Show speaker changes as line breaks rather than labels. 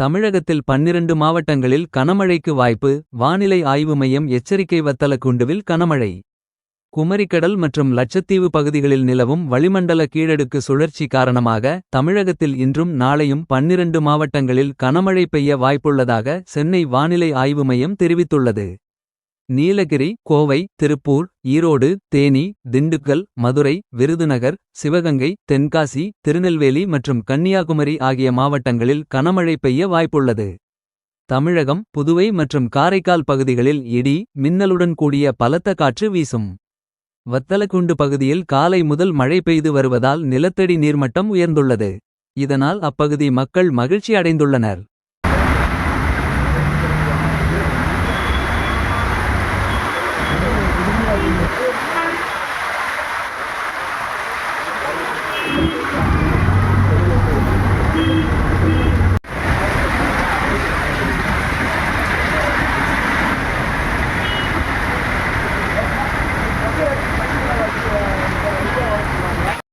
தமிழகத்தில் 12 மாவட்டங்களில் கனமழைக்கு வாய்ப்பு. வானிலை ஆய்வு மையம் எச்சரிக்கை. வத்தலக்குண்டுவில் கனமழை. குமரிக்கடல் மற்றும் லட்சத்தீவு பகுதிகளில் நிலவும் வளிமண்டல கீழடுக்கு சுழற்சி காரணமாக. தமிழகத்தில் இன்றும் நாளையும் 12 மாவட்டங்களில் கனமழை பெய்ய வாய்ப்புள்ளதாக. சென்னை வானிலை ஆய்வு மையம் தெரிவித்துள்ளது. நீலகிரி, கோவை, திருப்பூர், ஈரோடு, தேனி, திண்டுக்கல், மதுரை, விருதுநகர், சிவகங்கை, தென்காசி, திருநெல்வேலி மற்றும் கன்னியாகுமரி ஆகிய மாவட்டங்களில் கனமழை பெய்ய வாய்ப்புள்ளது. தமிழகம், புதுவை மற்றும் காரைக்கால் பகுதிகளில் இடி. மின்னலுடன் கூடிய பலத்த காற்று வீசும். வத்தலக்குண்டு பகுதியில் காலை முதல் மழை பெய்து வருவதால் நிலத்தடி நீர்மட்டம் உயர்ந்துள்ளது. இதனால் அப்பகுதி மக்கள் மகிழ்ச்சி அடைந்துள்ளனர்.